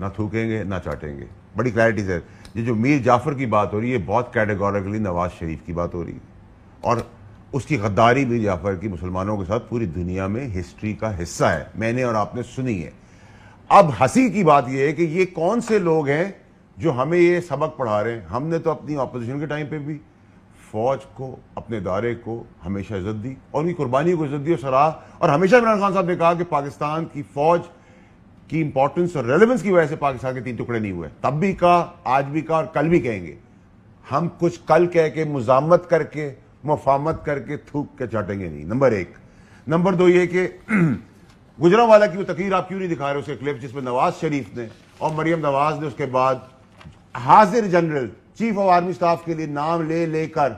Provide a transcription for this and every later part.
نہ تھوکیں گے نہ چاٹیں گے. بڑی کلیئرٹی سے یہ جو میر جعفر کی بات ہو رہی ہے بہت کیٹیگوریکلی نواز شریف کی بات ہو رہی ہے, اور اس کی غداری میر جعفر کی مسلمانوں کے ساتھ پوری دنیا میں ہسٹری کا حصہ ہے, میں نے اور آپ نے سنی ہے. اب ہنسی کی بات یہ ہے کہ یہ کون سے لوگ ہیں جو ہمیں یہ سبق پڑھا رہے ہیں. ہم نے تو اپنی اپوزیشن کے ٹائم پہ بھی فوج کو, اپنے ادارے کو ہمیشہ عزت دی اور ان کی قربانی کو عزت دی اور سراہ, اور ہمیشہ عمران خان صاحب نے کہا کہ پاکستان کی فوج کی امپورٹنس اور ریلیونس کی وجہ سے پاکستان کے 3 ٹکڑے نہیں ہوئے. تب بھی کہا, آج بھی کہا اور کل بھی کہیں گے. ہم کچھ کل کہہ کے مزاحمت کر کے مفاہمت کر کے تھوک کے چاٹیں گے نہیں, نمبر 1. نمبر 2 یہ کہ گجرانوالہ کی وہ تقریر آپ کیوں نہیں دکھا رہے, اس کے کلپ جس میں نواز شریف نے اور مریم نواز نے اس کے بعد حاضر general chief of army staff کے لیے نام لے لے کر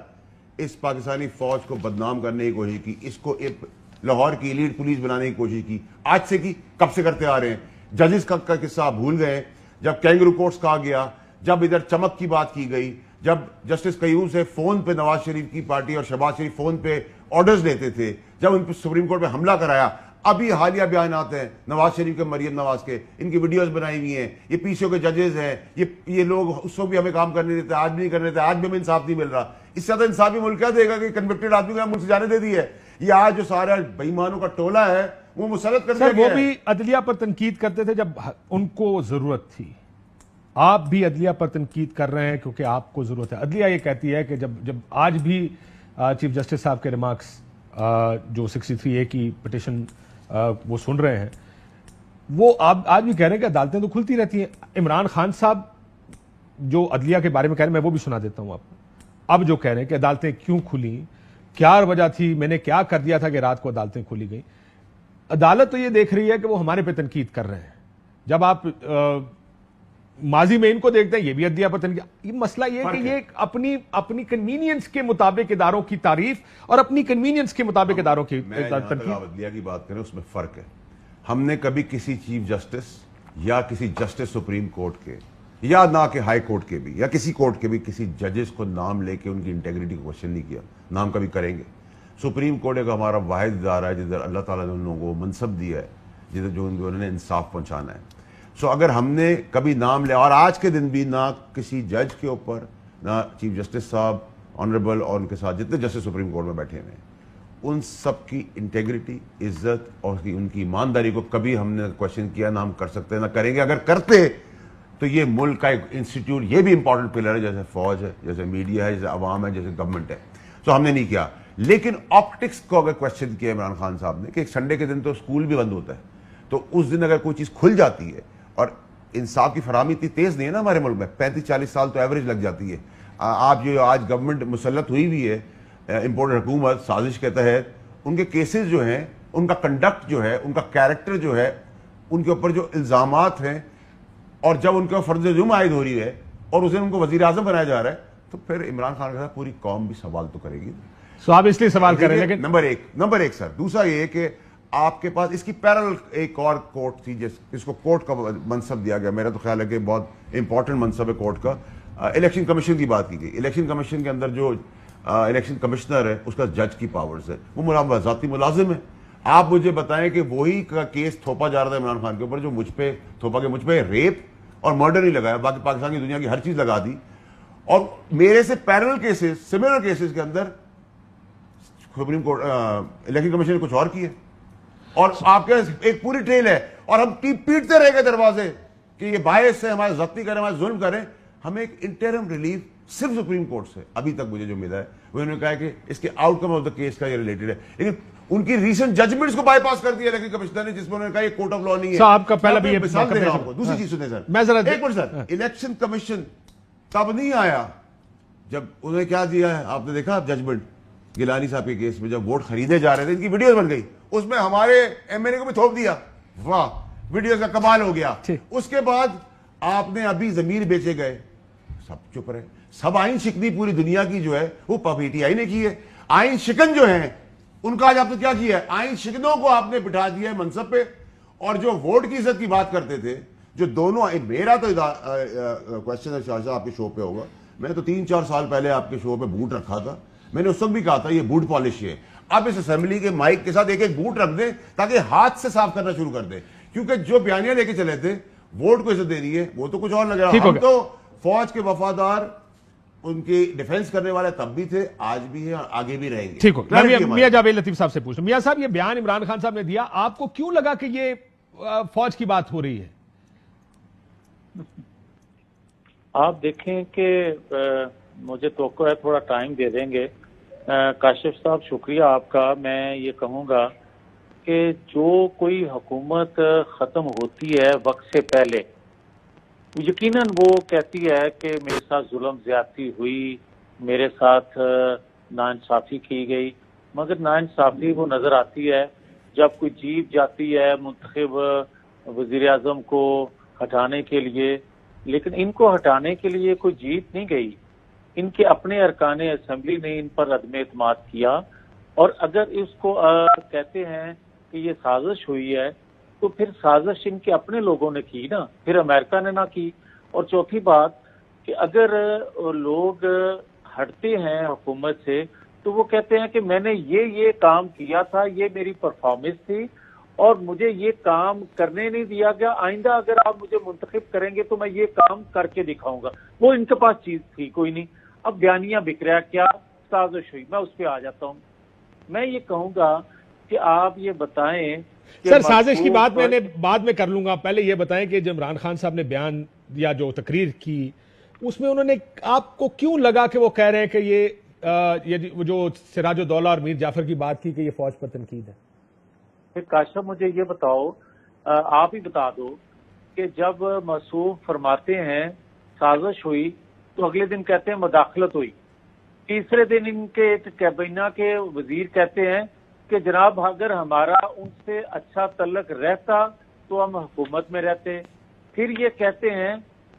اس پاکستانی فوج کو بدنام کرنے کی کوشش کی, اس کو ایک لاہور کی ایلیٹ پولیس بنانے کی کوشش کی. آج سے کی, کب سے کرتے آ رہے ہیں. ججز کا قصہ آپ بھول گئے, جب کینگرو کوٹس کہا گیا, جب ادھر چمک کی بات کی گئی, جب جسٹس قیوم سے فون پہ نواز شریف کی پارٹی اور شہباز شریف فون پہ آرڈرز لیتے تھے, جب ان پہ سپریم کورٹ پہ حملہ کرایا. ابھی حالیہ بیانات ہیں نواز شریف کے, مریم نواز کے, ان کی ویڈیوز بنائی ہوئی ہیں, یہ پی سی او کے ججز ہیں, یہ لوگ اس وقت بھی ہمیں کام کرنے دیتے, آج بھی نہیں کرنے دیتے, آج بھی ہمیں انصاف نہیں مل رہا. اس سے زیادہ انصافی ملک کیا دے گا کہ کنوکٹڈ آدمی کو ملک سے جانے دے دی ہے. یہ آج جو سارا بے ایمانوں کا ٹولہ ہے وہ مسلط کر دیا گیا ہے. وہ بھی عدلیہ پر تنقید کرتے تھے جب ان کو ضرورت تھی, آپ بھی عدلیہ پر تنقید کر رہے ہیں کیونکہ آپ کو ضرورت ہے. عدلیہ یہ کہتی ہے کہ جب آج بھی چیف جسٹس صاحب کے ریمارکس جو 63A کی پٹیشن وہ سن رہے ہیں, وہ آج بھی کہہ رہے ہیں کہ عدالتیں تو کھلتی رہتی ہیں. عمران خان صاحب جو عدلیہ کے بارے میں کہہ رہے ہیں, میں وہ بھی سنا دیتا ہوں آپ کو. اب جو کہہ رہے ہیں کہ عدالتیں کیوں کھلیں, کیا وجہ تھی, میں نے کیا کر دیا تھا کہ رات کو عدالتیں کھولی گئیں. عدالت تو یہ دیکھ رہی ہے کہ وہ ہمارے پہ تنقید کر رہے ہیں. جب آپ ماضی میں ان کو دیکھتے ہیں, یہ بھی عدلیہ پر تنقید. یہ مسئلہ یہ ہے کہ یہ اپنی کنوینئنس کے مطابق اداروں کی تعریف اور اپنی کنوینئنس کے مطابق اداروں کی تنقید. عدلیہ کی بات کریں اس میں فرق ہے. ہم نے کبھی کسی چیف جسٹس یا کسی جسٹس سپریم کورٹ کے یا نہ کہ ہائی کورٹ کے بھی یا کسی کورٹ کے بھی کسی ججز کو نام لے کے ان کی انٹیگریٹی کو کوشچن نہیں کیا. نام کبھی کریں گے. سپریم کورٹ ایک ہمارا واحد ادارہ ہے جدھر اللہ تعالیٰ نے ان لوگوں کو منصب دیا ہے, جدھر جو انہوں نے انصاف پہنچانا ہے. سو اگر ہم نے کبھی نام لیا, اور آج کے دن بھی نہ کسی جج کے اوپر, نہ چیف جسٹس صاحب آنریبل اور ان کے ساتھ جتنے جسٹس سپریم کورٹ میں بیٹھے ہوئے ہیں, ان سب کی انٹیگریٹی, عزت اور ان کی ایمانداری کو کبھی ہم نے کوشچن کیا نہ ہم کر سکتے نہ کریں گے. اگر کرتے تو یہ ملک کا ایک انسٹیٹیوٹ, یہ بھی امپورٹنٹ پلر ہے, جیسے فوج ہے, جیسے میڈیا ہے, جیسے عوام ہے, جیسے گورنمنٹ ہے. سو ہم نے نہیں کیا. لیکن آپٹکس کو اگر کوشچن کیا عمران خان صاحب نے کہ ایک سنڈے کے دن تو اسکول بھی بند ہوتا ہے, تو اس دن اگر کوئی چیز کھل جاتی ہے, اور انصاف کی فراہمی اتنی تیز نہیں ہے نا ہمارے ملک میں, 35-40 سال تو ایوریج لگ جاتی ہے. آپ جو آج گورنمنٹ مسلط ہوئی ہوئی ہے امپورٹنٹ حکومت سازش کے تحت, ان کے کیسز جو ہیں, ان کا کنڈکٹ جو ہے, ان کا کیریکٹر جو ہے, ان کے اوپر جو الزامات ہیں, اور جب ان کے اوپر فرض جرم عائد ہو رہی ہے اور اس دن ان کو وزیر اعظم بنایا جا رہا ہے, تو پھر عمران خان کے ساتھ پوری قوم بھی سوال تو کرے گی. سو آپ اس لیے سوال کریں. لیکن نمبر ایک سر. دوسرا یہ کہ آپ کے پاس اس کی پیرل ایک اور کورٹ تھی جس کو کورٹ کا منصب دیا گیا, میرا تو خیال ہے کہ بہت امپورٹنٹ منصب ہے کورٹ کا. الیکشن کمیشن کی بات کی گئی. الیکشن کمیشن کے اندر جو الیکشن کمشنر ہے اس کا جج کی پاورز ہے, وہ ذاتی ملازم ہے. آپ مجھے بتائیں کہ وہی کا کیس تھوپا جا رہا تھا عمران خان کے اوپر جو مجھ پہ تھوپا کہ مجھ پہ ریپ اور مرڈر نہیں لگایا, باقی پاکستان کی دنیا کی ہر چیز لگا دی. اور میرے سے پیرل کیسز, سملر کیسز کے اندر سپریم کورٹ الیکشن کمیشن نے کچھ اور کیا, اور آپ کے ایک پوری ٹریل ہے, اور ہم پیٹتے رہ گئے دروازے کہ یہ باعث سے ہمارے ضبطی کریں, ہمارے ظلم کریں. ہمیں ایک انٹرم ریلیف صرف سپریم کورٹ سے ابھی تک مجھے جو ملا ہے, وہ انہوں نے کہا کہ اس کے out come of the case کا یہ ریلیٹڈ ہے. لیکن ان کی ریسنٹ ججمنٹس کو بائی پاس کر دیا الیکشن کمشنر نے, جس میں انہوں نے کہا یہ کورٹ آف لا نہیں ہے. صاحب کا پہلا بھی مثال دے رہا ہوں آپ کو. دوسری چیز سنیں سر, میں ذرا ایک منٹ سر. الیکشن کمیشن تب نہیں آیا جب انہوں نے کیا دیا ہے, آپ نے دیکھا ججمنٹ گیلانی صاحب کے کیس میں جب ووٹ خریدے جا رہے تھے, ان کی ویڈیوز بن گئی, اس میں ہمارے ایم این اے کو بھی تھوپ دیا. واہ, ویڈیوز کا کمال ہو گیا. اس کے بعد آپ نے ابھی ضمیر بیچے گئے, سب چپ رہے. سب آئین شکنی پوری دنیا کی جو ہے وہ پی ٹی آئی نے کی ہے. آئین شکن جو ہیں ان کا آج آپ نے کیا کیا ہے, آئین شکنوں کو آپ نے بٹھا دیا ہے منصب پہ. اور جو ووٹ کی عزت کی بات کرتے تھے, جو دونوں, میرا تو کوشچن ہے شاہ صاحب آپ کے شو پہ ہوگا, میں تو 3-4 سال پہلے آپ کے شو پہ بوٹ رکھا تھا, میں نے اس وقت بھی کہا تھا یہ بوٹ پالش ہے. آپ اس اسمبلی کے مائک کے ساتھ ایک ایک بوٹ رکھ دیں تاکہ ہاتھ سے صاف کرنا شروع کر دیں, کیونکہ جو بیانیاں لے کے چلے تھے ووٹ کو عزت دے رہی ہے، وہ تو کچھ اور لگ رہا ہے. ہم تو فوج کے وفادار، ان کی ڈیفنس کرنے والے تب بھی تھے، آج بھی ہیں اور آگے بھی رہیں گے. ٹھیک ہو. میں میاں جاوید لطیف صاحب سے پوچھوں. میاں صاحب، یہ بیان عمران خان صاحب نے دیا، آپ کو کیوں لگا کہ یہ فوج کی بات ہو رہی ہے؟ آپ دیکھیں کہ مجھے توقع ہے تھوڑا ٹائم دے دیں گے. کاشف صاحب شکریہ آپ کا. میں یہ کہوں گا کہ جو کوئی حکومت ختم ہوتی ہے وقت سے پہلے، یقیناً وہ کہتی ہے کہ میرے ساتھ ظلم زیادتی ہوئی، میرے ساتھ ناانصافی کی گئی، مگر ناانصافی وہ نظر آتی ہے جب کوئی جیت جاتی ہے منتخب وزیر اعظم کو ہٹانے کے لیے. لیکن ان کو ہٹانے کے لیے کوئی جیت نہیں گئی، ان کے اپنے ارکان اسمبلی نے ان پر عدم اعتماد کیا. اور اگر اس کو کہتے ہیں کہ یہ سازش ہوئی ہے تو پھر سازش ان کے اپنے لوگوں نے کی نا، پھر امریکہ نے نہ کی. اور چوتھی بات کہ اگر لوگ ہٹتے ہیں حکومت سے تو وہ کہتے ہیں کہ میں نے یہ کام کیا تھا، یہ میری پرفارمنس تھی اور مجھے یہ کام کرنے نہیں دیا گیا، آئندہ اگر آپ مجھے منتخب کریں گے تو میں یہ کام کر کے دکھاؤں گا. وہ ان کے پاس چیز تھی کوئی نہیں. اب بیانیاں بک رہا، کیا سازش ہوئی. میں اس پہ آ جاتا ہوں. میں یہ کہوں گا کہ آپ یہ بتائیں. سر سازش کی بات میں نے بعد میں کر لوں گا، پہلے یہ بتائیں کہ جب عمران خان صاحب نے بیان یا جو تقریر کی اس میں انہوں نے آپ کو کیوں لگا کہ وہ کہہ رہے ہیں کہ یہ جو سراج الدولہ اور میر جعفر کی بات کی کہ یہ فوج پر تنقید ہے؟ پھر کاشف مجھے یہ بتاؤ، آپ ہی بتا دو کہ جب موصوف فرماتے ہیں سازش ہوئی تو اگلے دن کہتے ہیں مداخلت ہوئی. تیسرے دن ان کے ایک کابینہ کے وزیر کہتے ہیں کہ جناب اگر ہمارا ان سے اچھا تعلق رہتا تو ہم حکومت میں رہتے. پھر یہ کہتے ہیں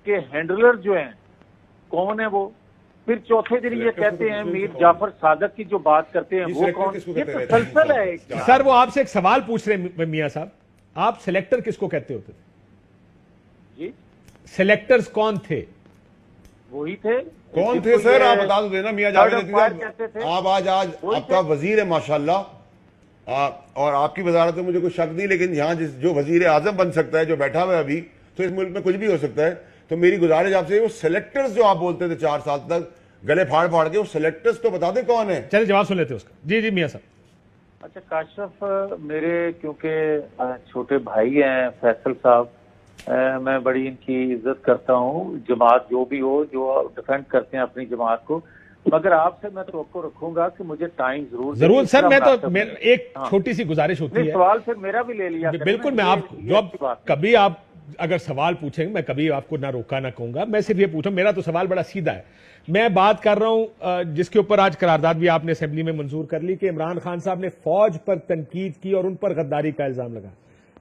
کہ ہینڈلر جو ہیں کون ہے وہ. پھر چوتھے دن یہ کہتے ہیں میر جعفر صادق کی جو بات کرتے ہیں وہ کون. یہ تسلسل ہے. سر وہ آپ سے ایک سوال پوچھ رہے ہیں میاں صاحب، آپ سلیکٹر کس کو کہتے ہوتے تھے؟ جی سلیکٹرز کون تھے؟ وہی تھے. کون تھے سر؟ آپ بتا دو دینا. میاں جاوید آپ آج آپ کا وزیر ہے ماشاءاللہ، اور آپ کی وزارت میں مجھے کوئی شک نہیں، لیکن یہاں جو وزیر اعظم بن سکتا ہے جو بیٹھا ہوا ہے ابھی، تو اس ملک میں کچھ بھی ہو سکتا ہے. تو میری گزارش آپ سے، وہ سلیکٹرز جو آپ بولتے تھے 4 سال تک گلے پھاڑ پھاڑ کے، وہ سلیکٹرز تو بتا دیں کون ہیں. چلے جواب سن لیتے اس کا. جی میاں صاحب. اچھا کاشف، میرے کیونکہ چھوٹے بھائی ہیں فیصل صاحب، میں بڑی ان کی عزت کرتا ہوں، جماعت جو بھی ہو جو ڈیفینڈ کرتے ہیں اپنی جماعت کو، مگر آپ سے میں توقع رکھوں گا کہ مجھے ٹائم ضرور سر. میں تو ایک چھوٹی سی گزارش ہوتی ہے، سوال پھر میرا بھی لے لیا. بالکل. میں آپ کبھی آپ اگر سوال پوچھیں میں کبھی آپ کو نہ روکا نہ کہوں گا. میں صرف یہ پوچھوں، میرا تو سوال بڑا سیدھا ہے. میں بات کر رہا ہوں جس کے اوپر آج قرارداد بھی آپ نے اسمبلی میں منظور کر لی کہ عمران خان صاحب نے فوج پر تنقید کی اور ان پر غداری کا الزام لگا.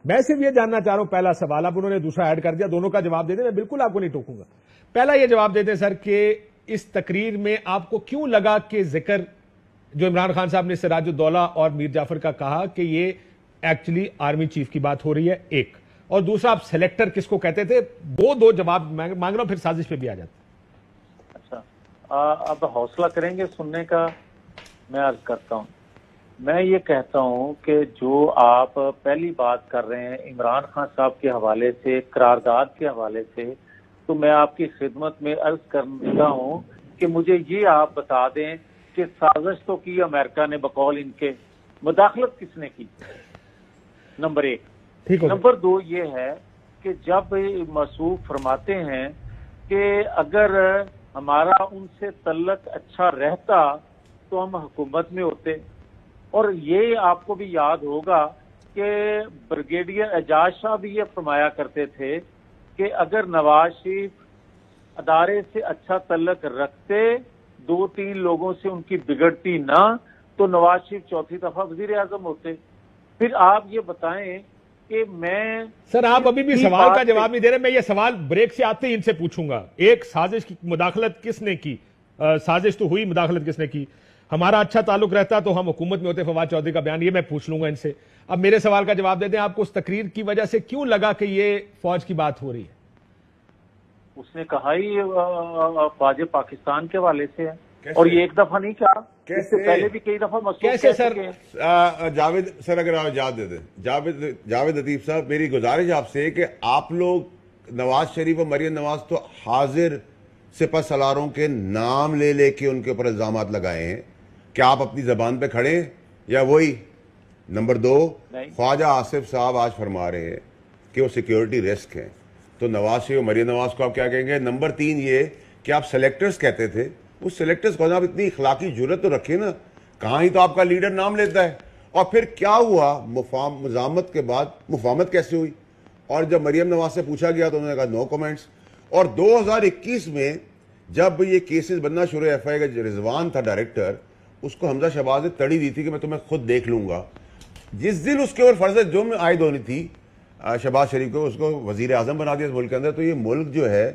میں صرف یہ جاننا چاہ رہا ہوں، پہلا سوال اب انہوں نے دوسرا ایڈ کر دیا، دونوں کا جواب دے دیں. میں بالکل آپ کو نہیں ٹوکوں گا. پہلا یہ جواب دے دیں سر کہ اس تقریر میں آپ کو کیوں لگا کہ ذکر جو عمران خان صاحب نے سراج الدولہ اور میر جعفر کا کہا کہ یہ ایکچولی آرمی چیف کی بات ہو رہی ہے، ایک، اور دوسرا آپ سلیکٹر کس کو کہتے تھے؟ وہ دو جواب مانگ رہا ہوں، پھر سازش پہ بھی آ جاتا. اچھا اب حوصلہ کریں گے سننے کا. میں عرض کرتا ہوں، میں یہ کہتا ہوں کہ جو آپ پہلی بات کر رہے ہیں عمران خان صاحب کے حوالے سے، قرارداد کے حوالے سے، تو میں آپ کی خدمت میں عرض کرتا ہوں کہ مجھے یہ آپ بتا دیں کہ سازش تو کی امریکہ نے بقول ان کے، مداخلت کس نے کی؟ نمبر 1. نمبر 2 یہ ہے کہ جب موصوف فرماتے ہیں کہ اگر ہمارا ان سے تعلق اچھا رہتا تو ہم حکومت میں ہوتے، اور یہ آپ کو بھی یاد ہوگا کہ بریگیڈیئر اعجاز شاہ بھی یہ فرمایا کرتے تھے کہ اگر نواز شریف ادارے سے اچھا تعلق رکھتے، 2-3 لوگوں سے ان کی بگڑتی نہ، تو نواز شریف چوتھی دفعہ وزیر اعظم ہوتے. پھر آپ یہ بتائیں کہ میں سر آپ ابھی بھی سوال کا جواب نہیں دے رہے. میں یہ سوال بریک سے آتے ہی ان سے پوچھوں گا. ایک، سازش کی مداخلت کس نے کی؟ سازش تو ہوئی، مداخلت کس نے کی؟ ہمارا اچھا تعلق رہتا تو ہم حکومت میں ہوتے، فواد چودھری کا بیان، یہ میں پوچھ لوں گا ان سے. اب میرے سوال کا جواب دے دیں، آپ کو اس تقریر کی وجہ سے کیوں لگا کہ یہ فوج کی بات ہو رہی ہے؟ اس نے کہا ہی فوج پاکستان کے حوالے سے ہے، اور یہ ایک دفعہ نہیں کہا، اس سے پہلے بھی کئی دفعہ. کیسے سر؟ جاوید سر اگر آپ یاد دے دیں، جاوید لطیف صاحب، میری گزارش آپ سے کہ آپ لوگ نواز شریف اور مریم نواز تو حاضر سپہ سالاروں کے نام لے لے کے ان کے اوپر الزامات لگائے ہیں. کیا آپ اپنی زبان پہ کھڑے ہیں یا وہی؟ نمبر 2, خواجہ آصف صاحب آج فرما رہے ہیں کہ وہ سیکیورٹی رسک ہیں, تو نواز شریف اور مریم نواز کو آپ کیا کہیں گے؟ نمبر 3 یہ کہ آپ سلیکٹرز کہتے تھے, اس سلیکٹرز کو آپ اتنی اخلاقی جرت تو رکھیں نا, کہاں ہی تو آپ کا لیڈر نام لیتا ہے. اور پھر کیا ہوا مزاحمت کے بعد مفاہمت کیسے ہوئی؟ اور جب مریم نواز سے پوچھا گیا تو انہوں نے کہا نو کمنٹس. اور 2021 میں جب یہ کیسز بننا شروع, ایف آئی کا رضوان تھا ڈائریکٹر, اس کو حمزہ شہباز نے تڑی دی تھی کہ میں تمہیں خود دیکھ لوں گا. جس دن اس کے اوپر فرض جرم عائد ہونی تھی شہباز شریف کو, اس کو وزیر اعظم بنا دیا اس ملک کے اندر. تو یہ ملک جو ہے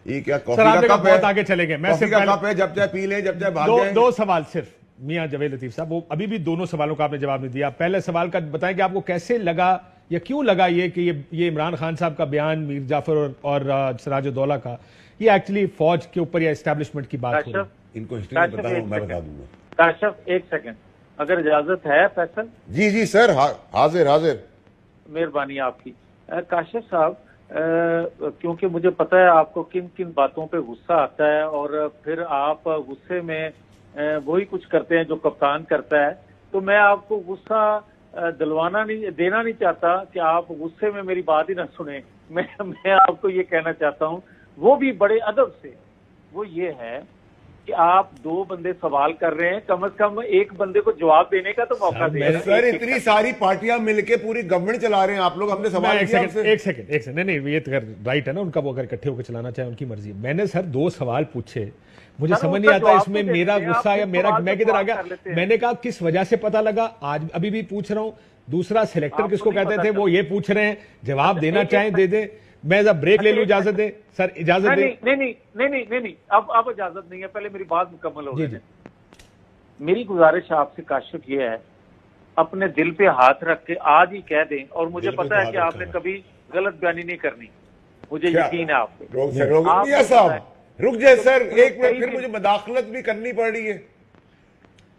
یہ کیا کافی کا کپ ہے؟ آگے چلے گئے. میں کپ ہے, جب چاہے پی لیں, جب چاہے بھاگ جائیں. 2 سوال صرف میاں جاوید لطیف صاحب, وہ ابھی بھی دونوں سوالوں کا آپ نے جواب نہیں دیا. پہلے سوال کا بتائیں کہ آپ کو کیسے لگا یا کیوں لگا یہ کہ یہ عمران خان صاحب کا بیان میر جعفر اور سراج الدولہ کا, یہ ایکچولی فوج کے اوپر یا اسٹیبلشمنٹ کی بات ہو رہی ہے؟ ان کو ہسٹری میں بتاؤں, میں بتا دوں گا. کاشف ایک سیکنڈ اگر اجازت ہے فیصل. جی سر, حاضر. مہربانی آپ کی. کاشف صاحب, کیونکہ مجھے پتا ہے آپ کو کن کن باتوں پہ غصہ آتا ہے اور پھر آپ غصے میں وہی کچھ کرتے ہیں جو کپتان کرتا ہے, تو میں آپ کو غصہ دینا نہیں چاہتا کہ آپ غصے میں میری بات ہی نہ سنیں. میں آپ کو یہ کہنا چاہتا ہوں, وہ بھی بڑے ادب سے, وہ یہ ہے کہ آپ 2 بندے سوال کر رہے ہیں, کم از کم ایک بندے کو جواب دینے کا تو موقع دیں. سر اتنی ساری پارٹیاں مل کے پوری گورنمنٹ چلا رہے ہیں, آپ لوگ ہم نے سوال کیا. ایک سیکنڈ نہیں, یہ رائٹ ہے نا ان کا, وہ اگر اکٹھے ہو کے چلانا چاہے ان کی مرضی ہے. میں نے سر 2 سوال پوچھے, مجھے سمجھ نہیں آتا اس میں میرا غصہ یا میں کدھر آ گیا. میں نے کہا کس وجہ سے پتہ لگا, آج ابھی بھی پوچھ رہا ہوں. دوسرا سلیکٹر کس کو کہتے تھے, وہ یہ پوچھ رہے ہیں, جواب دینا چاہیں دے دیں. میں بریک لے لوں, اجازت دیں سر, اجازت دیں. نہیں, اب اجازت نہیں ہے, پہلے میری بات مکمل ہو جائے. میری گزارش آپ سے کاشف یہ ہے, اپنے دل پہ ہاتھ رکھ کے آج ہی کہہ دیں, اور مجھے پتا ہے کہ آپ نے کبھی غلط بیانی نہیں کرنی, مجھے یقین ہے آپ پہ. رک جائے سر ایک منٹ, پھر مجھے مداخلت بھی کرنی پڑ رہی ہے.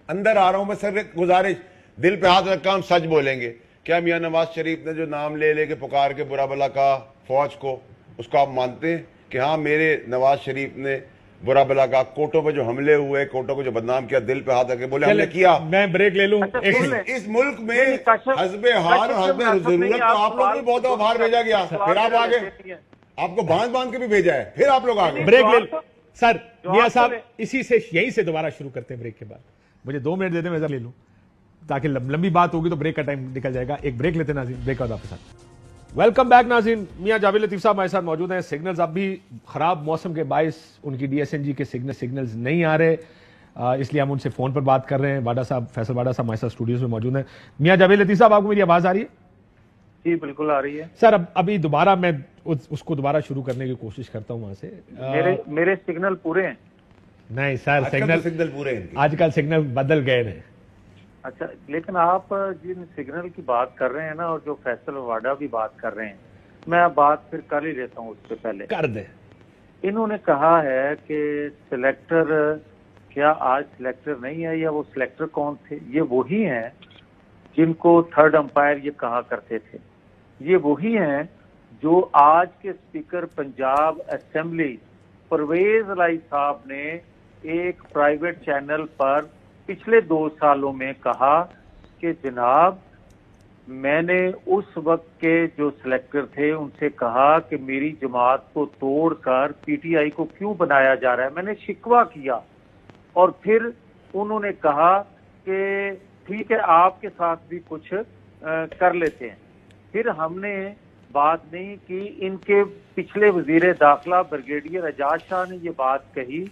اندر آ رہا ہوں میں سر. گزارش, دل پہ ہاتھ رکھا, ہم سچ بولیں گے. کیا میاں نواز شریف نے جو نام لے لے کے پکار کے برا بلا کہا فوج کو, اس کو آپ مانتے ہیں کہ ہاں میرے نواز شریف نے برا بلا کہا؟ کوٹوں پہ جو حملے ہوئے, کوٹوں کو جو بدنام کیا, دل پہ ہاتھ رکھ کے بولے ہم نے کیا. میں بریک لے لوں. اس ملک میں حزب حال اور حزب ضرورت تو آپ لوگ بھی بہت باہر بھیجا گیا, پھر آپ آگے, آپ کو باندھ کے بھی بھیجا ہے, پھر آپ لوگ آگے. بریک لے لوں سر. میاں صاحب اسی سے یہیں سے دوبارہ شروع کرتے ہیں بریک کے بعد. مجھے 2 منٹ دے دیں, میں لے لوں تاکہ لمبی بات ہوگی تو بریک کا ٹائم نکل جائے گا. ایک بریک لیتے ہیں ناظرین, بریک کا آپ کے ساتھ. ویلکم بیک ناظرین. میاں جاوید لطیف صاحب ہمارے ساتھ موجود ہیں. سگنلز اب بھی خراب موسم کے باعث ان کی DSNG کے سگنلز نہیں آ رہے, اس لیے ہم ان سے فون پر بات کر رہے ہیں. واڈا صاحب, فیصل واڈا صاحب ہمارے ساتھ اسٹوڈیوز میں موجود ہیں. میاں جاوید لطیف صاحب, آپ کو میری آواز آ رہی ہے؟ جی بالکل آ رہی ہے سر. ابھی دوبارہ میں اس کو دوبارہ شروع کرنے کی کوشش کرتا ہوں وہاں سے. میرے سگنل پورے ہیں؟ نہیں سر, سگنل پورے ہیں, آج کل سگنل بدل گئے ہیں. اچھا, لیکن آپ جن سگنل کی بات کر رہے ہیں نا, اور جو فیصل واڈا بھی بات کر رہے ہیں, میں بات پھر کر ہی لیتا ہوں. اس سے پہلے کر دیں. انہوں نے کہا ہے کہ سلیکٹر, کیا آج سلیکٹر نہیں ہے, یا وہ سلیکٹر کون تھے؟ یہ وہی ہیں جن کو 3rd امپائر یہ کہا کرتے تھے. یہ وہی ہیں جو آج کے اسپیکر پنجاب اسمبلی پرویز الہی صاحب نے ایک پرائیویٹ چینل پر پچھلے 2 سالوں میں کہا کہ جناب میں نے اس وقت کے جو سلیکٹر تھے ان سے کہا کہ میری جماعت کو توڑ کر PTI کو کیوں بنایا جا رہا ہے. میں نے شکوہ کیا, اور پھر انہوں نے کہا کہ ٹھیک ہے آپ کے ساتھ بھی کچھ کر لیتے ہیں. پھر ہم نے بات نہیں کی. ان کے پچھلے وزیر داخلہ بریگیڈیئر اعجاز شاہ نے یہ بات کہی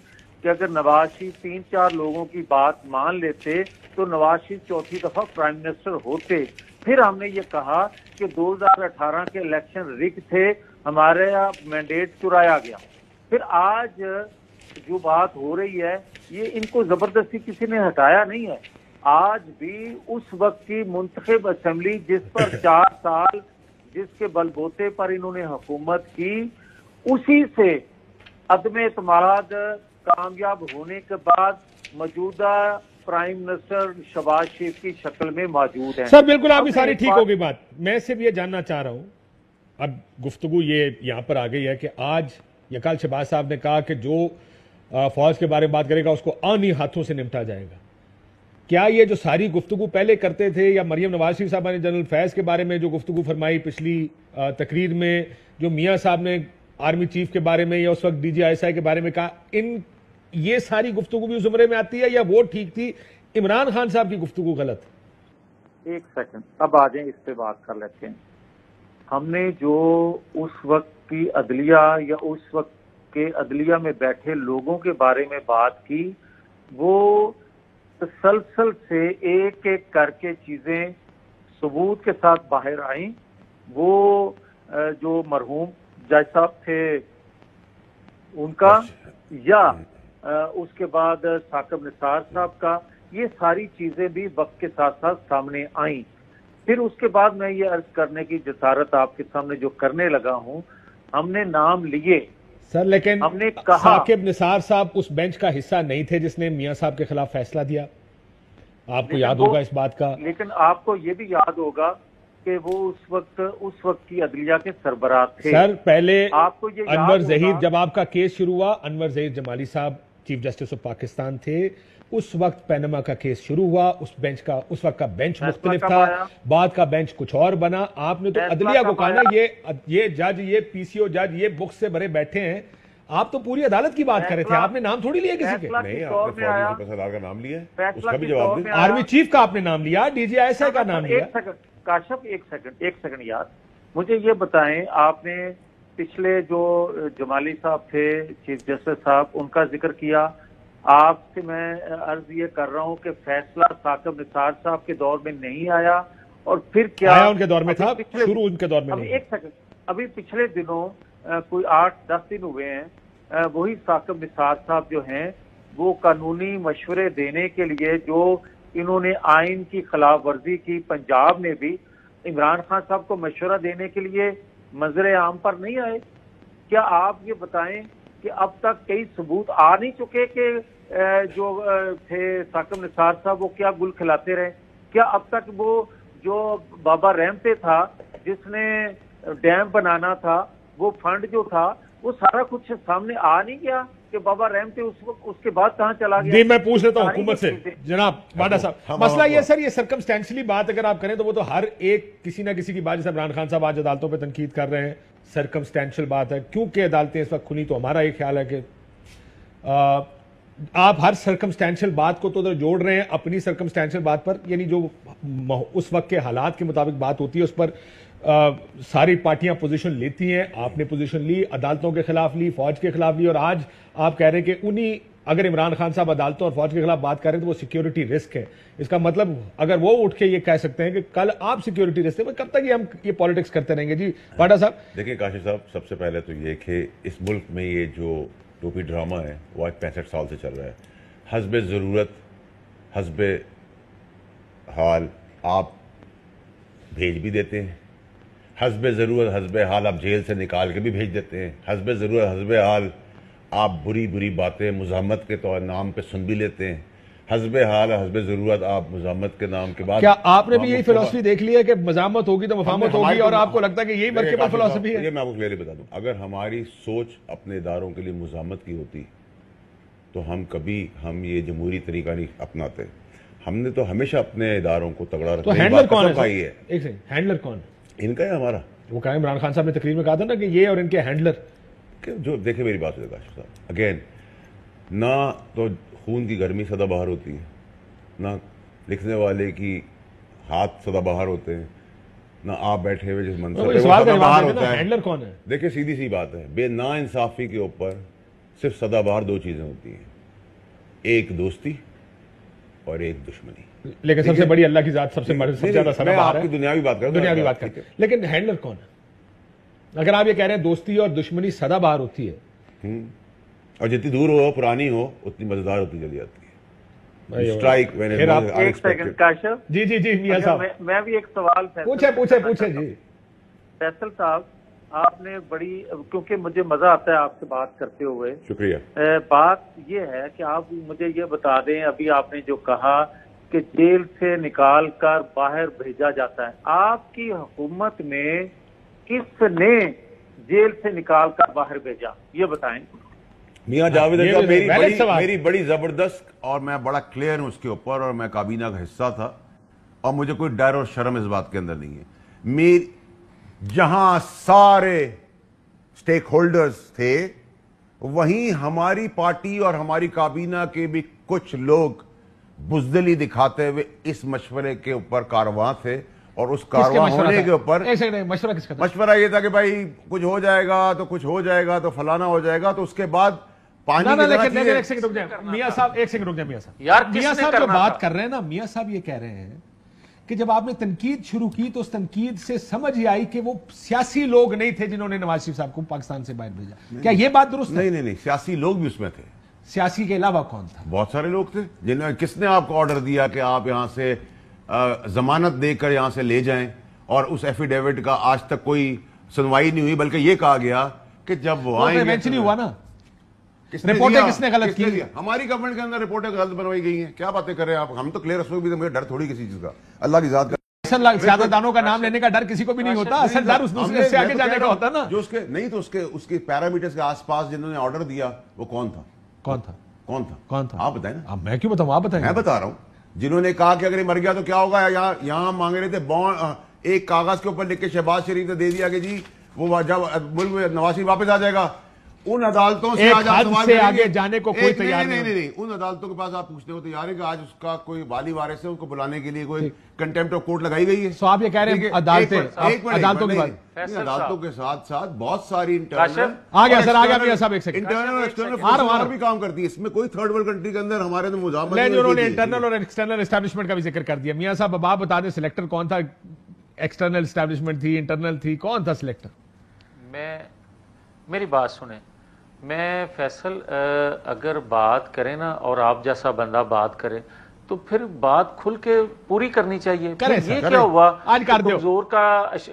کہ اگر نواز شریف 3-4 لوگوں کی بات مان لیتے تو نواز شریف 4تھی دفعہ پرائم منسٹر ہوتے. پھر ہم نے یہ کہا کہ 2018 کے الیکشن رگ تھے, ہمارے مینڈیٹ چرایا گیا. پھر آج جو بات ہو رہی ہے, یہ ان کو زبردستی کسی نے ہٹایا نہیں ہے. آج بھی اس وقت کی منتخب اسمبلی جس پر 4 سال جس کے بل بوتے پر انہوں نے حکومت کی, اسی سے عدم اعتماد کامیاب ہونے کے بعد موجودہ پرائم منسٹر شہباز شریف کی شکل میں موجود ہیں. سر بالکل آپ کی ساری ٹھیک ہوگی بات. میں صرف یہ جاننا چاہ رہا ہوں, اب گفتگو یہ یہاں پر آ گئی ہے کہ آج یا کل شہباز صاحب نے کہا کہ جو فوج کے بارے میں بات کرے گا اس کو آنی ہاتھوں سے نمٹا جائے گا. کیا یہ جو ساری گفتگو پہلے کرتے تھے، یا مریم نواز شریف صاحبہ نے جنرل فیض کے بارے میں جو گفتگو فرمائی پچھلی تقریر میں، جو میاں صاحب نے آرمی چیف کے بارے میں یا اس وقت D G I S I کے بارے میں کہا، یہ ساری گفتگو بھی اس زمرے میں آتی ہے یا وہ ٹھیک تھی، عمران خان صاحب کی گفتگو غلط؟ ایک سیکنڈ، اب آ جائیں اس پہ بات کر لیتے ہیں. ہم نے جو اس وقت کی عدلیہ یا اس وقت کے عدلیہ میں بیٹھے لوگوں کے بارے میں بات کی، وہ تسلسل سے ایک ایک کر کے چیزیں ثبوت کے ساتھ باہر آئیں. وہ جو مرحوم جج صاحب تھے ان کا، یا اس کے بعد ثاقب نثار صاحب کا، یہ ساری چیزیں بھی وقت کے ساتھ ساتھ سامنے آئیں. پھر اس کے بعد میں یہ عرض کرنے کی جسارت آپ کے سامنے جو کرنے لگا ہوں، ہم نے نام لیے سر، لیکن ہم نے کہا ثاقب نثار صاحب اس بینچ کا حصہ نہیں تھے جس نے میاں صاحب کے خلاف فیصلہ دیا. آپ کو یاد ہوگا اس بات کا. لیکن آپ کو یہ بھی یاد ہوگا کہ وہ اس وقت کی عدلیہ کے سربراہ تھے. سر پہلے آپ کو یہ انور ظہیر، جب آپ کا کیس شروع ہوا، انور ظہیر جمالی صاحب چیف جسٹس آف پاکستان تھے. اس وقت پینما کا کیس شروع ہوا، اس وقت کا بینچ مختلف تھا، بعد کا بینچ کچھ اور بنا. آپ نے تو عدلیہ کو کہا نا یہ جج، یہ پی سی او جج، یہ بکس سے بھرے بیٹھے ہیں. آپ تو پوری عدالت کی بات کر رہے تھے، آپ نے نام تھوڑی لیا کسی کے. نہیں، آپ نے فوجی سربراہ کا نام لیا ہے، اس کا بھی جواب دیں. آرمی چیف کا آپ نے نام لیا، D G I S I کا نام لیا. ایک سیکنڈ کاشف، ایک سیکنڈ یار، مجھے یہ بتائیں، آپ نے پچھلے جو جمالی صاحب تھے چیف جسٹس صاحب، ان کا ذکر کیا. آپ سے میں عرض یہ کر رہا ہوں کہ فیصلہ ثاقب نثار صاحب کے دور میں نہیں آیا، اور پھر کیا آیا ان کے دور میں تھا، شروع ان کے دور میں نہیں. ایک سیکنڈ، ابھی پچھلے دنوں کوئی 8-10 دن ہوئے ہیں، وہی ثاقب نثار صاحب جو ہیں وہ قانونی مشورے دینے کے لیے جو انہوں نے آئین کی خلاف ورزی کی پنجاب میں بھی، عمران خان صاحب کو مشورہ دینے کے لیے منظر عام پر نہیں آئے. کیا آپ یہ بتائیں کہ اب تک کئی ثبوت آ نہیں چکے کہ جو تھے ثاقب نثار صاحب وہ کیا گل کھلاتے رہے؟ کیا اب تک وہ جو بابا رحمتے تھا جس نے ڈیم بنانا تھا، وہ فنڈ جو تھا، وہ سارا کچھ سامنے آ نہیں گیا کہ بابا رحمتے اس کے بعد کہاں چلا گیا؟ جی میں پوچھ لیتا ہوں حکومت سے، جناب واڈا صاحب، مسئلہ یہ سر، یہ سرکمسٹینشلی بات اگر آپ کریں تو وہ تو ہر ایک کسی نہ کسی کی بات، جیسے عمران خان صاحب آج عدالتوں پہ تنقید کر رہے ہیں، سرکمسٹینشل بات ہے. کیونکہ عدالتیں اس وقت کھلی، تو ہمارا یہ خیال ہے کہ آپ ہر سرکمسٹینشل بات کو تو جوڑ رہے ہیں اپنی سرکمسٹینشل بات پر، یعنی جو اس وقت کے حالات کے مطابق بات ہوتی ہے اس پر ساری پارٹیاں پوزیشن لیتی ہیں. آپ نے پوزیشن لی، عدالتوں کے خلاف لی، فوج کے خلاف لی، اور آج آپ کہہ رہے ہیں کہ اگر عمران خان صاحب عدالتوں اور فوج کے خلاف بات کر رہے ہیں تو وہ سیکیورٹی رسک ہے. اس کا مطلب اگر وہ اٹھ کے یہ کہہ سکتے ہیں کہ کل آپ سیکیورٹی رسک ہے، کب تک ہم یہ پالیٹکس کرتے رہیں گے؟ جی واڈا صاحب. دیکھیں کاشف صاحب، سب سے پہلے تو یہ کہ اس ملک میں یہ جو ٹوپی ڈرامہ ہے وہ آج 65 سال سے چل رہا ہے. حسب ضرورت، حسب حال آپ بھیج بھی دیتے ہیں، حسب ضرورت حسب حال آپ جیل سے نکال کے بھی بھیج دیتے ہیں، حسب ضرورت حسب حال آپ بری باتیں مزاحمت کے نام پہ سن بھی لیتے ہیں، حسب حال حسب ضرورت آپ مزاحمت کے نام کے بعد. کیا آپ نے بھی یہی فلسفی دیکھ لی ہے کہ مزاحمت ہوگی تو مفاہمت ہوگی، اور آپ کو لگتا ہے کہ یہی ورکیبل فلسفی ہے؟ یہ میں آپ کو کلیئرلی بتا دوں، اگر ہماری سوچ اپنے اداروں کے لیے مزاحمت کی ہوتی تو ہم یہ جمہوری طریقہ نہیں اپناتے. ہم نے تو ہمیشہ اپنے اداروں کو تگڑا رکھنے کی بات پائی ہے. ایک سیکنڈ، ہینڈلر کون ہے؟ ان کا ہے ہمارا. وہ کہا عمران خان صاحب نے تقریر میں کہا تھا نا کہ یہ اور ان کے ہینڈلر. جو دیکھیں میری بات ہوگا کاشف صاحب، اگین نہ تو خون کی گرمی سدا بہار ہوتی ہے، نہ لکھنے والے کی ہاتھ سدا بہار ہوتے ہیں، نہ آپ بیٹھے ہوئے جس منصب سدا بہار ہوتا ہے. ہینڈلر کون ہے؟ دیکھیں سیدھی سی بات ہے، بے نا انصافی کے اوپر صرف سدا بہار 2 چیزیں ہوتی ہیں، ایک دوستی اور ایک دشمنی. لیکن سب سے بڑی اللہ کی ذات سب سے زیادہ سدا بہار ہے. دنیاوی بات کروں، دنیاوی بات کرتے ہیں، لیکن ہینڈلر کون ہے؟ اگر آپ یہ کہہ رہے ہیں دوستی اور دشمنی سدا بہار ہوتی ہے، اور جتنی دور ہو پرانی ہو اتنی مزیدار ہوتی چلی جاتی ہے. ایک سیکنڈ کاشف. جی میاں صاحب، میں بھی ایک سوال پوچھے جی. فیصل صاحب، آپ نے بڑی، کیونکہ مجھے مزہ آتا ہے آپ سے بات کرتے ہوئے. شکریہ. بات یہ ہے کہ آپ مجھے یہ بتا دیں، ابھی آپ نے جو کہا کہ جیل سے نکال کر باہر بھیجا جاتا ہے، آپ کی حکومت میں کس نے جیل سے نکال کر باہر بھیجا؟ یہ بتائیں. میاں جاوید اختر میری بڑی زبردست اور میں بڑا کلیئر ہوں اس کے اوپر، اور میں کابینہ کا حصہ تھا اور مجھے کوئی ڈر اور شرم اس بات کے اندر نہیں ہے. جہاں سارے سٹیک ہولڈرز تھے وہیں ہماری پارٹی اور ہماری کابینہ کے بھی کچھ لوگ بزدلی دکھاتے ہوئے اس مشورے کے اوپر کارواں تھے، اور اس کارواں ہونے کے اوپر مشورہ کس کا تھا؟ مشورہ یہ تھا کہ بھائی کچھ ہو جائے گا تو کچھ ہو جائے گا تو فلانا ہو جائے گا. تو اس کے بعد ایک سیکنڈ رک جائیں میاں صاحب، ایک سیکنڈ رک جائیں میاں صاحب. میاں صاحب جو بات کر رہے ہیں نا، میاں صاحب یہ کہہ رہے ہیں کہ جب آپ نے تنقید شروع کی تو اس تنقید سے سمجھ ہی آئی کہ وہ سیاسی لوگ نہیں تھے جنہوں نے نواز شریف صاحب کو پاکستان سے باہر بھیجا. کیا یہ بات درست ہے؟ نہیں، سیاسی لوگ بھی اس میں تھے. سیاسی کے علاوہ کون تھا؟ بہت سارے لوگ تھے. کس نے آپ کو آرڈر دیا کہ آپ یہاں سے ضمانت دے کر یہاں سے لے جائیں، اور اس ایفیڈیوٹ کا آج تک کوئی سنوائی نہیں ہوئی، بلکہ یہ کہا گیا کہ جب وہ آئیں گے ہوا نا. رپورٹیں کس نے غلط کی؟ ہماری گورنمنٹ کے اندر رپورٹیں غلط بنوائی گئی ہیں. کیا باتیں کر رہے ہیں آپ؟ ہم تو کلیئر اس وقت بھی مجھے ڈر تھوڑی کسی چیز کا، اللہ کی ذات کا. سیاستدانوں کا نام لینے کا ڈر کسی کو بھی نہیں ہوتا، اصل ڈر اس دوسرے سے آگے جانے کا ہوتا نا. جو اس کے نہیں تو اس کے پیرامیٹرز کے آس پاس جنہوں نے آرڈر دیا وہ کون تھا؟ آپ بتائیں نا. میں کیوں بتاؤں؟ آپ بتائیں. میں بتا رہا ہوں. جنہوں نے کہا کہ اگر یہ مر گیا تو کیا ہوگا، یہاں مانگ رہے تھے ایک کاغذ کے اوپر لکھ کے شہباز شریف نے دے دیا کہ جی وہ جب ملک میں نواز شریف واپس آ جائے گا. ان عدالتوں سے آج آپ سوال سے آگے جانے کو کوئی تیار نہیں. ان عدالتوں کے پاس آپ پوچھنے کو تیار ہے کہ آج اس کا کوئی والی وارث ہے، ان کو بلانے کے لیے کوئی کنٹیمپٹ آف کورٹ لگائی گئی ہے. تو آپ یہ کہہ رہے ہیں عدالتوں کے ساتھ ساتھ بہت ساری انٹرنل بھی کام کرتی ہے. اس میں کوئی تھرڈ ورلڈ کنٹری کے اندر ہمارے مزاحمت نہیں. انہوں نے انٹرنل اور ایکسٹرنل اسٹیبلشمنٹ کا بھی ذکر کر دیا. میاں صاحب اب آپ بتا دیں سلیکٹر کون تھا؟ ایکسٹرنل اسٹیبلشمنٹ تھی، انٹرنل تھی، کون تھا سلیکٹر؟ میری بات سنیں. میں فیصل اگر بات کریں نا اور آپ جیسا بندہ بات کرے تو پھر بات کھل کے پوری کرنی چاہیے. یہ کیا ہوا کمزور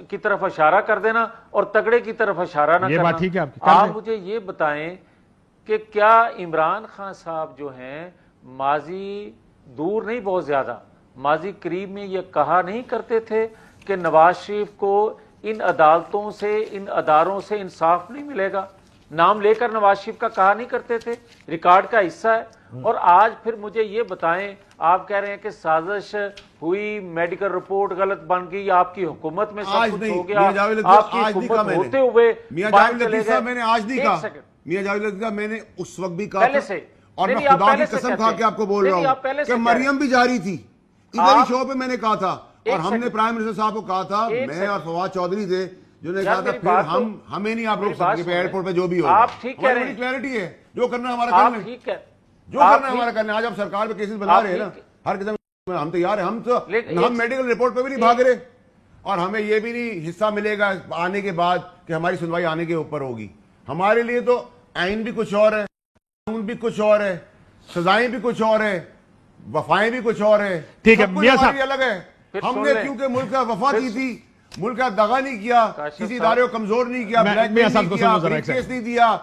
کی طرف اشارہ کر دینا اور تگڑے کی طرف اشارہ نہ کرنا. آپ مجھے یہ بتائیں کہ کیا عمران خان صاحب جو ہیں ماضی دور نہیں بہت زیادہ ماضی قریب میں یہ کہا نہیں کرتے تھے کہ نواز شریف کو ان عدالتوں سے ان اداروں سے انصاف نہیں ملے گا؟ نام لے کر نواز شریف کا کہا نہیں کرتے تھے، ریکارڈ کا حصہ ہے. اور آج پھر مجھے یہ بتائیں، آپ کہہ رہے ہیں کہ سازش ہوئی، میڈیکل رپورٹ غلط بن گئی، آپ کی حکومت میں سب کچھ ہو گیا، آپ کی حکومت ہوتے ہوئے باہر چلے گئے. میں نے آج نہیں کہا میاں جاوید صاحب، میں نے اس وقت بھی کہا اور میں خدا کی قسم کھا کے آپ کو بول رہا ہوں کہ مریم بھی جاری تھی. ادھر ہی شو پہ میں نے کہا تھا، اور ہم نے پرائم منسٹر صاحب کو کہا تھا، میں اور فواد چودھری تھے جو نے کہا تھا پھر ہمیں نہیں آپ روک سکتے ایئرپورٹ پہ جو بھی ہو. آپ ٹھیک کہہ رہے ہیں، کلیئرٹی ہے، جو کرنا ہمارا کرنا ہے، جو کرنا ہمارا کرنا ہے. آج آپ سرکار پہ کیسز بنا رہے ہیں نا، ہر قسم ہم تیار ہیں. ہم میڈیکل رپورٹ پہ بھی نہیں بھاگ رہے، اور ہمیں یہ بھی نہیں حصہ ملے گا آنے کے بعد کہ ہماری سنوائی آنے کے اوپر ہوگی. ہمارے لیے تو آئین بھی کچھ اور ہے، قانون بھی کچھ اور ہے، سزائیں بھی کچھ اور ہے، وفائیں بھی کچھ اور ہے. ٹھیک ہے میاں صاحب الگ ہے. ہم نے کیونکہ ملک کا وفا کی تھی، ملک کا دغا نہیں کیا، کسی ادارے کو کمزور نہیں کیا، بلیک میل نہیں کیا، کیس نہیں دیا،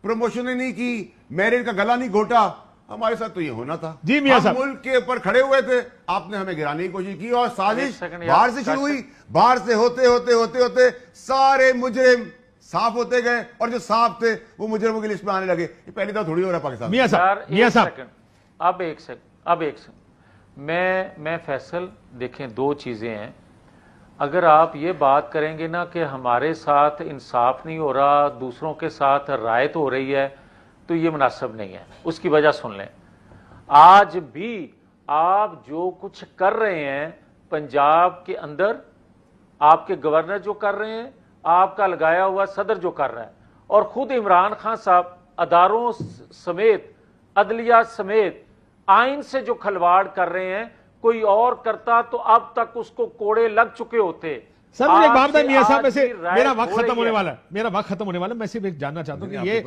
پروموشنیں نہیں کی، میرٹ کا گلا نہیں گھوٹا. ہمارے ساتھ تو یہ ہونا تھا. جی میاں صاحب، ملک کے اوپر کھڑے ہوئے تھے، آپ نے ہمیں گرانے کی کوشش کی، اور سازش باہر سے شروع ہوئی. باہر سے ہوتے ہوتے ہوتے ہوتے سارے مجرم صاف ہوتے گئے، اور جو صاف تھے وہ مجرموں کی لسٹ میں آنے لگے. یہ پہلی دفعہ تھوڑی ہو رہا ہے پاکستان. میاں صاحب اب ایک سیکنڈ میں فیصل دیکھیں، دو چیزیں ہیں. اگر آپ یہ بات کریں گے نا کہ ہمارے ساتھ انصاف نہیں ہو رہا، دوسروں کے ساتھ رعایت ہو رہی ہے، تو یہ مناسب نہیں ہے. اس کی وجہ سن لیں. آج بھی آپ جو کچھ کر رہے ہیں پنجاب کے اندر، آپ کے گورنر جو کر رہے ہیں، آپ کا لگایا ہوا صدر جو کر رہا ہے، اور خود عمران خان صاحب اداروں سمیت، عدلیہ سمیت، آئین سے جو کھلواڑ کر رہے ہیں، کوئی اور کرتا تو اب تک اس کو کوڑے لگ چکے ہوتے. سر مجھے ایک بات بتائیں میاں صاحب، ویسے میرا وقت ختم ہونے والا ہے، میں صرف ایک جاننا چاہتا ہوں کہ یہ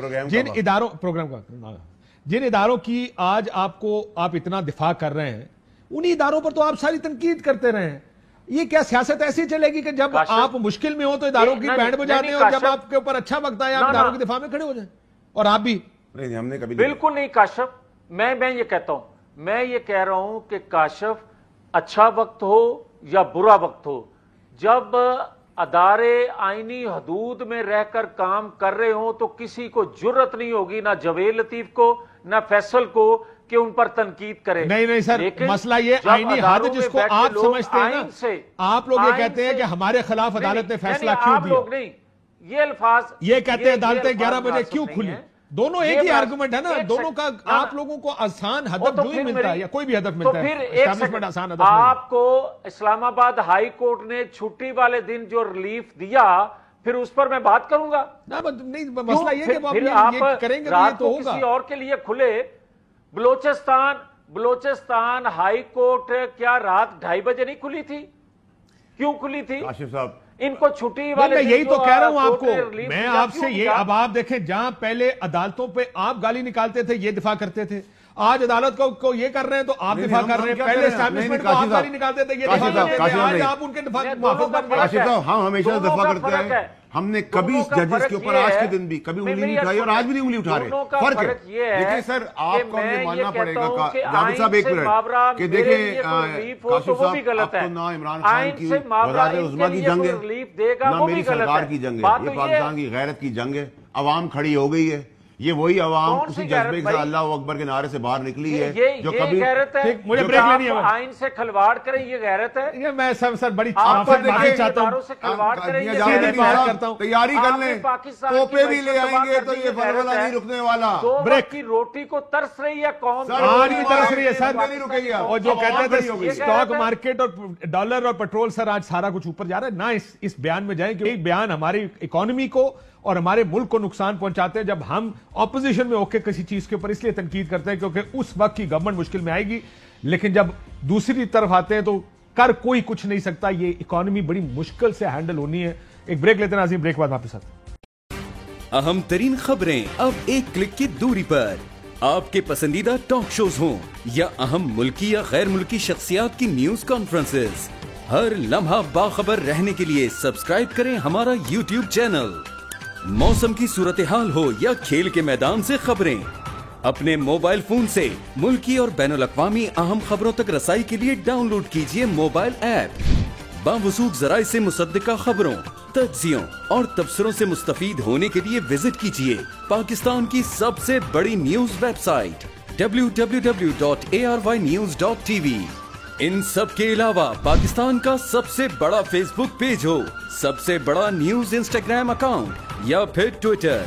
جن اداروں کی آج آپ اتنا دفاع کر رہے ہیں، انہی اداروں پر تو آپ ساری تنقید کرتے رہے ہیں. یہ کیا سیاست ایسی چلے گی کہ جب آپ مشکل میں ہو تو اداروں کی بینڈ بجا دیں، اور جب آپ کے اوپر اچھا وقت آئے آپ اداروں کے دفاع میں کھڑے ہو جائیں؟ اور آپ بھی بالکل نہیں. کاشف، میں یہ کہتا ہوں، میں یہ کہہ رہا ہوں کہ کاشف اچھا وقت ہو یا برا وقت ہو، جب ادارے آئینی حدود میں رہ کر کام کر رہے ہوں تو کسی کو جرت نہیں ہوگی، نہ جوید لطیف کو نہ فیصل کو، کہ ان پر تنقید کرے۔ نہیں سر، مسئلہ یہ آئینی حد جس کو آپ سمجھتے ہیں نا، آپ لوگ یہ کہتے ہیں کہ ہمارے خلاف عدالت نے فیصلہ کیوں دیا؟ آپ لوگ نہیں، یہ الفاظ یہ کہتے ہیں عدالتیں 11 بجے کیوں کھلی؟ دونوں ایک ہی آرگومنٹ ہے نا، دونوں کا آپ لوگوں کو آسان ہدف جو ہی ملتا ہے یا کوئی بھی ہدف ملتا ہے، اسٹیبلشمنٹ آسان ہدف نہیں۔ آپ کو اسلام آباد ہائی کورٹ نے چھٹی والے دن جو ریلیف دیا، پھر اس پر میں بات کروں گا؟ نہیں، مسئلہ یہ کہ آپ یہ کریں گے تو یہ تو ہوگا۔ کسی اور کے لیے کھلے بلوچستان ہائی کورٹ کیا رات 2:30 بجے نہیں کھلی تھی؟ کیوں کھلی تھی؟ کاشف صاحب ان کو چھٹی والے، میں یہی تو کہہ رہا ہوں آپ کو، میں آپ سے یہ، اب آپ دیکھیں جہاں پہلے عدالتوں پہ آپ گالی نکالتے تھے یہ دفاع کرتے تھے، آج عدالت کو یہ کر رہے ہیں تو آپ دفاع کر رہے ہیں۔ پہلے اسٹیبلشمنٹ کو آپ گالی نکالتے تھے یہ دفاع کرتے تھے، آج آپ ان کے دفاع محافظ بن گئے۔ کاشف صاحب ہم ہمیشہ دفاع کرتے ہیں، ہم نے کبھی ججز کے اوپر آج کے دن بھی کبھی انگلی نہیں اٹھائی اور آج بھی نہیں انگلی اٹھا رہے۔ فرق ہے، دیکھیں سر آپ کو ہمیں ماننا پڑے گا جاوید صاحب ایک منٹ کہ دیکھیں کاشف صاحب اب تو نہ عمران خان کی وزارت عظمیٰ کی جنگ ہے نہ میری سرکار کی جنگ ہے، یہ پاکستان کی غیرت کی جنگ ہے، عوام کھڑی ہو گئی ہے، یہ وہی عوام اسی جذبے کے ساتھ اللہ اکبر کے نعرے سے باہر نکلی ہے جو کبھی مجھے بریک لینی ہے۔ آئین سے کھلواڑ کریں یہ غیرت ہے؟ یہ میں سر بڑی معافی چاہتا ہوں، تیاری کر لیں، توپے بھی لے آئیں گے تو یہ فرولہ نہیں رکنے والا۔ 2 وقت کی روٹی کو ترس رہی ہے قوم، آج بھی ترس رہی ہے سر، نہیں رکے گی۔ اور جو کہتے تھے اسٹاک مارکیٹ اور ڈالر اور پیٹرول سر آج سارا کچھ اوپر جا رہا ہے، نہ اس بیان میں جائیں کہ ایک بیان ہماری اکانومی کو اور ہمارے ملک کو نقصان پہنچاتے ہیں۔ جب ہم اپوزیشن میں ہو کے کسی چیز کے اوپر اس لیے تنقید کرتے ہیں کیونکہ اس وقت کی گورنمنٹ مشکل میں آئے گی، لیکن جب دوسری طرف آتے ہیں تو کر کوئی کچھ نہیں سکتا، یہ اکانومی بڑی مشکل سے ہینڈل ہونی ہے۔ ایک بریک لیتے ہیں ناظرین، بریک بعد واپس آتے ہیں۔ اہم ترین خبریں اب ایک کلک کی دوری پر، آپ کے پسندیدہ ٹاک شوز ہوں یا اہم ملکی یا غیر ملکی شخصیات کی نیوز کانفرنسز، ہر لمحہ باخبر رہنے کے لیے سبسکرائب کریں ہمارا یوٹیوب چینل۔ موسم کی صورتحال ہو یا کھیل کے میدان سے خبریں، اپنے موبائل فون سے ملکی اور بین الاقوامی اہم خبروں تک رسائی کے لیے ڈاؤن لوڈ کیجیے موبائل ایپ۔ باوثوق ذرائع سے مصدقہ خبروں، تجزیوں اور تبصروں سے مستفید ہونے کے لیے وزٹ کیجیے پاکستان کی سب سے بڑی نیوز ویب سائٹ www.arYnews.tv۔ ان سب کے علاوہ پاکستان کا سب سے بڑا فیس بک پیج ہو، سب سے بڑا نیوز انسٹاگرام اکاؤنٹ یا پھر ٹویٹر،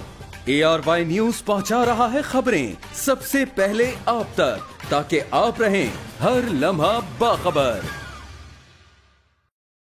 ARY نیوز پہنچا رہا ہے خبریں سب سے پہلے آپ تک، تاکہ آپ رہیں ہر لمحہ باخبر۔